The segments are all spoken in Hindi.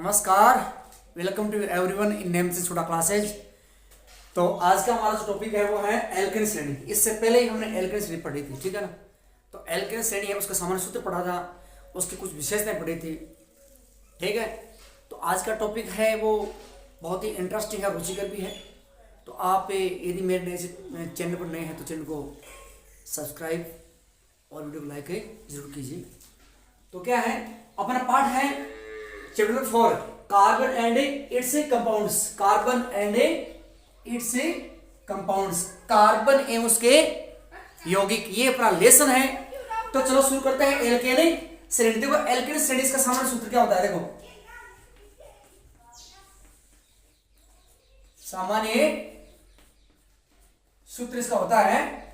नमस्कार, welcome to everyone in name से छोटा क्लासेज। तो आज का हमारा जो टॉपिक है वो है एल्केन श्रेणी। इससे पहले ही हमने एल्केन श्रेणी पढ़ी थी, ठीक है ना। तो एल्केन श्रेणी है उसका सामान्य सूत्र पढ़ा था, उसकी कुछ विशेषताएं पढ़ी थी, ठीक है। तो आज का टॉपिक है वो बहुत ही इंटरेस्टिंग है, रुचिकर भी है। तो आप यदि मेरे नए चैनल पर नए हैं तो चैनल को सब्सक्राइब और वीडियो को लाइक जरूर कीजिए। तो क्या है, अपना पाठ है chapter 4 carbon and it's compounds. Carbon and it's compounds, carbon एवं उसके यौगिक, ये अपना लेसन है। तो चलो शुरू करते हैं एल्केन श्रेणी। देखो एल्केन श्रेणी का सामान्य सूत्र क्या होता है, देखो सामान्य सूत्र इसका होता है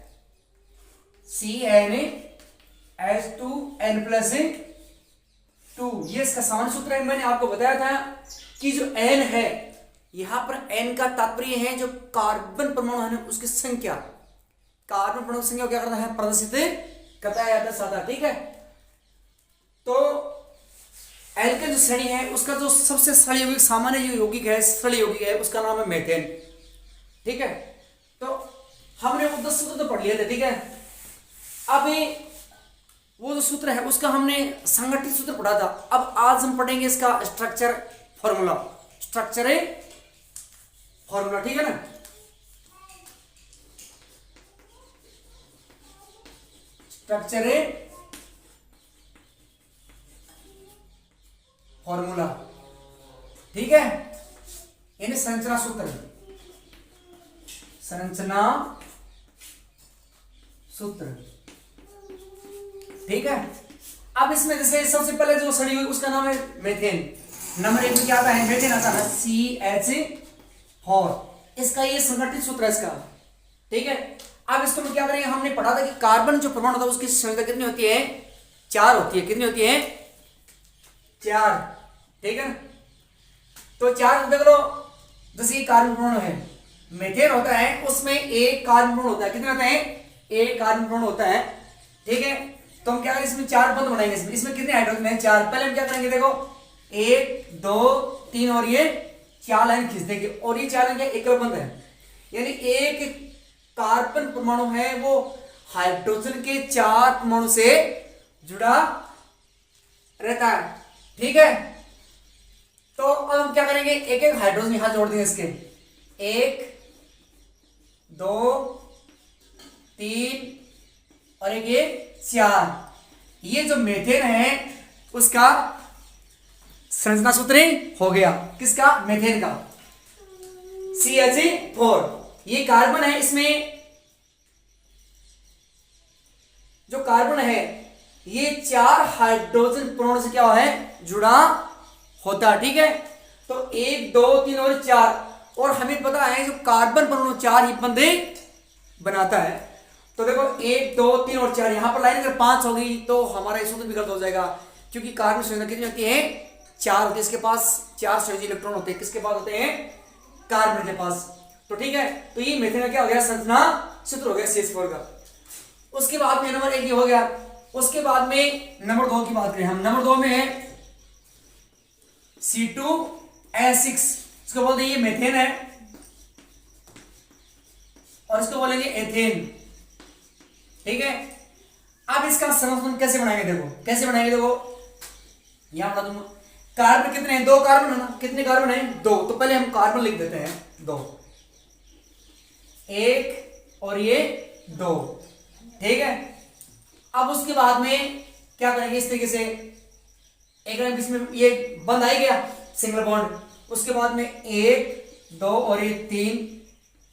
CnH2n+2। ये इसका सामान्य सूत्र है। मैंने आपको बताया था कि जो n है, यहां पर n का तात्पर्य है जो कार्बन परमाणु है ना उसकी संख्या। कार्बन परमाणु संख्या क्या करता है, प्रदर्शित करता है या दर्शाता है, ठीक है। तो एल्केन जो श्रेणी है उसका जो सबसे सरल यौगिक, सामान्य जो यौगिक है, सरल यौगिक है, उसका नाम है मेथेन, ठीक है। तो हमने वो 10 सूत्र तो पढ़ लिए थे, ठीक है। अभी वो जो सूत्र है उसका हमने संगठित सूत्र पढ़ा था। अब आज हम पढ़ेंगे इसका स्ट्रक्चर फॉर्मूला। स्ट्रक्चर फॉर्मूला, ठीक है ना। स्ट्रक्चर फॉर्मूला, ठीक है। यानी संरचना सूत्र, संरचना सूत्र, ठीक है। अब इसमें जैसे सबसे पहले जो सड़ी हुई उसका नाम है मेथेन। नंबर 1 में क्या आता है, मेथेन आता है CH4। इसका ये संगठित सूत्र है इसका, ठीक है। अब इसको हम क्या करेंगे, हमने पढ़ा था कि कार्बन जो परमाणु होता है उसकी संख्या कितनी होती है, 4 होती है। कितनी होती है, 4, ठीक है। तो 4 देख लो, जैसे ये कार्बन परमाणु है, मेथेन होता है, उसमें एक कार्बन परमाणु होता है। कितने होते हैं, एक कार्बन परमाणु होता है, ठीक है। तो हम क्या करेंगे, इसमें 4 बंद बनाएंगे। इसमें कितने हाइड्रोजन है, 4। पहले हम क्या करेंगे, देखो 1 2 3 और ये 4 लाइन खींच देंगे, और ये 4 लाइन क्या एकल बंद है। यानी एक कार्बन परमाणु है वो हाइड्रोजन के 4 परमाणु से जुड़ा रहता है, ठीक है। तो अब हम क्या करेंगे, एक एक हाइड्रोजन यहां जोड़ देंगे इसके, 1 2 3 और एक ये 4। ये जो मेथेन है उसका संरचना सूत्र हो गया, किसका, मेथेन का, CH4। ये कार्बन है, इसमें जो कार्बन है ये 4 हाइड्रोजन परमाणु से क्या है, जुड़ा होता है, ठीक है। तो 1 2 3 और 4, और हमें पता है जो कार्बन परमाणु 4 ही बंधे बनाता है। तो देखो 1 2 3 और 4, यहां पर लाइन अगर 5 होगी तो हमारा सूत्र भी गलत हो जाएगा, क्योंकि कार्बन संख्या कितनी होती है, 4 होती है। इसके पास 4 संयोजी इलेक्ट्रॉन होते हैं, किसके पास होते हैं, कार्बन के पास। तो ठीक है, तो ये मेथेन का क्या हो गया, संरचना सूत्र हो गया CH4 का। उसके बाद में नंबर 1 ये हो गया। उसके बाद में नंबर 2 की बात करें हम, नंबर 2 में है C2H6। इसको बोलते हैं ये मेथेन है, और इसको बोलेंगे एथेन, ठीक है। अब इसका संरचना कैसे बनाएंगे, देखो कैसे बनाएंगे, देखो यहां बता दूंगा। कार्बन कितने हैं, 2 कार्बन है ना, कितने कार्बन है, 2। तो पहले हम कार्बन लिख देते हैं 2, 1 और ये 2, ठीक है। अब उसके बाद में क्या करेंगे, इस तरीके से एक बीच में ये बंद आ गया, सिंगल बॉन्ड। उसके बाद में 1 2 और ये 3,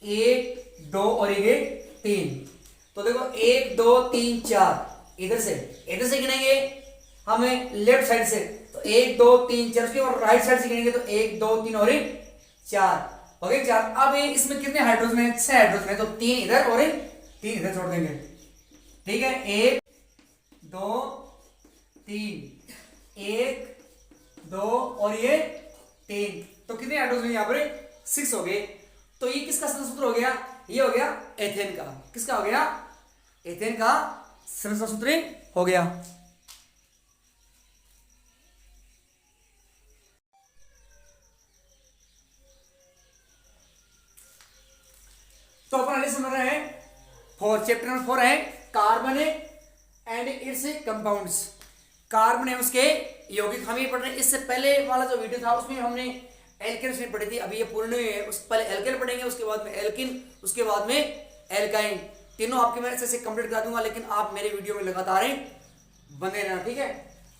1 2 और ये 3। तो देखो 1 2 3 4, इधर से गिनेंगे हमें लेफ्ट साइड से, तो 1 2 3 4। उसके और राइट साइड से गिनेंगे तो 1 2 3 और 4 हो गए 4। अब इसमें कितने हाइड्रोजन है, 6 हाइड्रोजन है, तो 3 इधर और 3 इधर छोड़ देंगे, ठीक है। 1 2 3, 1 2 और ये 3। तो कितने हाइड्रोजन यहां पर, 6 हो गए। तो ये किसका सूत्र हो गया, ये हो गया एथेन का। किसका हो गया, एथेन का संरचना सूत्र हो गया। पहले समझ रहे हैं 4, चैप्टर नंबर 4 है carbon and it's compounds. Carbon है उसके यौगिक हम ये पढ़ रहे हैं। इससे पहले वाला जो वीडियो था उसमें हमने एल्केन पढ़ी थी, अभी ये पूर्ण नहीं है। उस पहले एल्केन पढ़ेंगे, उसके बाद में एल्किन, उसके बाद में एल्काइन, तीनों आपके मैं ऐसे कंप्लीट करा दूंगा, लेकिन आप मेरे वीडियो में लगातार बने रहना, ठीक है।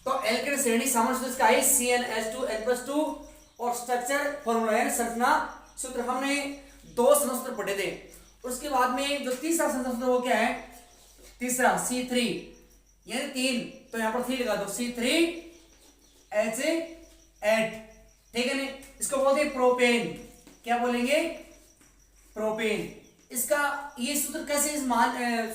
तो एल्केन श्रेणी सामान्य इसका है CnH2n+2 और स्ट्रक्चर फॉर्मूला है संरचना सूत्र हमने 2 सूत्र पढ़े थे। उसके बाद में जो तीसरा सूत्र वो क्या है, तीसरा C3 यानी 3, तो यहां पर 3 लगा दो, C3H8, ठीक है ना। इसको बोलते हैं प्रोपेन, क्या बोलेंगे, प्रोपेन। इसका ये सूत्र कैसे इस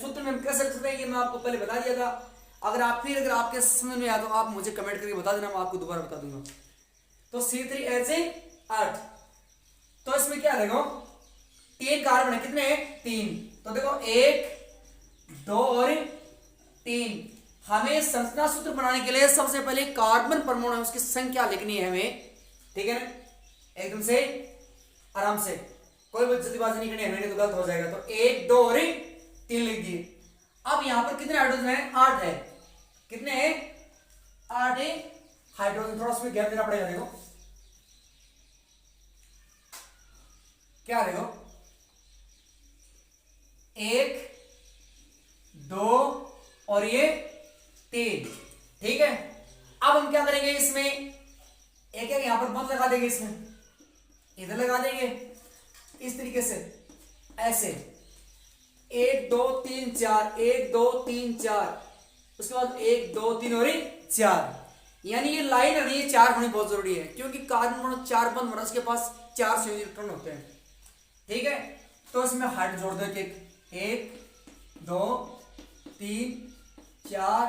सूत्र में कैसे लिख सकते हैं ये मैं आपको पहले बता दिया था। अगर आपके समझ में आया तो आप मुझे कमेंट करके बता देना, मैं आपको दोबारा बता दूंगा। तो C3H8, तो इसमें क्या देखो 3 कार्बन है, कितने हैं 3, तो देखो 1 2 और 3। हमें संरचना सूत्र बनाने के लिए सबसे पहले कार्बन परमाणु उसकी संख्या लिखनी है हमें, ठीक है ना, एकदम से आराम से, कोई जल्दीबाजी नहीं करनी है, मैंने तो गलत हो जाएगा। तो 1 2 और 3 लिख दिए। अब यहां पर कितने हाइड्रोजन है, 8 है, कितने हैं 8 है हाइड्रोजन। थोड़ा उसमें गैप देना पड़ेगा, देखो क्या, देखो 1 2 और ये 3, ठीक है। अब हम क्या करेंगे, इसमें एक यहां पर बंद लगा देंगे, इसमें इधर लगा देंगे इस तरीके से, ऐसे 1 2 3 4, 1 2 3 4, उसके बाद 1 2 3 और 4, यानी ये लाइन है, ये 4 होनी बहुत जरूरी है, क्योंकि कार्बन 4 बंद बना, उसके पास 4 संयोजी इलेक्ट्रॉन होते हैं, ठीक है। तो इसमें हाइड्रोजन जोड़ दो, 1 2 3 4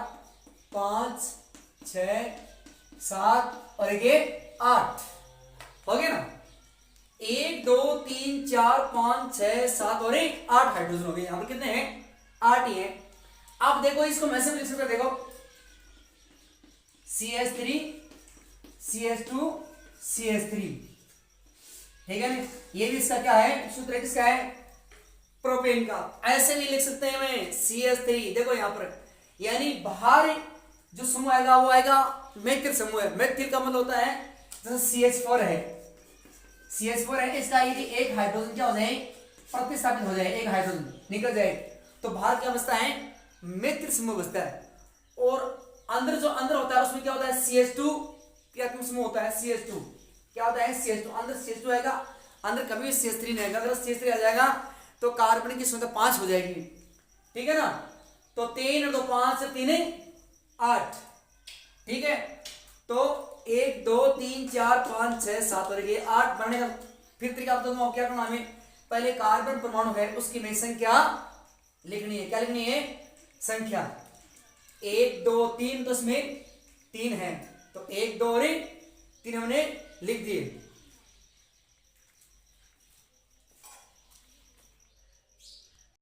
5 6 7 और 8 हो गया ना। 1 2 3 4 5 6 7 और 8 हाइड्रोजन हो गए। यहां पर कितने हैं, 8 ही हैं। अब देखो इसको मैं से लिख सकते, देखो CH3 CH2 CH3, ठीक है ना। ये भी इसका क्या है, सूत्र किसका है, प्रोपेन का। ऐसे भी लिख सकते हैं मैं CH3, देखो यहां पर, यानी बाहर जो समूह आएगा वो आएगा मैथिल समूह है। मैथिल का मतलब होता है जैसे CH4 है, CH4 है, इसका यदि एक हाइड्रोजन क्या हो जाए, प्रतिस्थापित हो जाए, एक हाइड्रोजन निकल जाए, तो बाहर क्या बचता है, मैथिल समूह बचता है। और अंदर जो अंदर होता है उसमें क्या होता है, CH2 क्रियात्मक समूह होता है, CH2 क्या होता है, CH2, अंदर CH2 आएगा, अंदर कभी भी CH3 नहीं आएगा। अगर CH3 आ जाएगा तो कार्बन की संख्या 5 हो जाएगी, ठीक है ना। तो 3 और 2 5 से 3 8, ठीक है। तो 1 2 3 4 5 6 7 और 8 बनने का फिर तरीका बता दूंगा। क्या करना, हमें पहले कार्बन परमाणु है उसकी में संख्या लिखनी है। क्या लिखनी है, संख्या 1 2 3, तो इसमें 3 है, तो 1 2 और 3 हमने लिख दिए।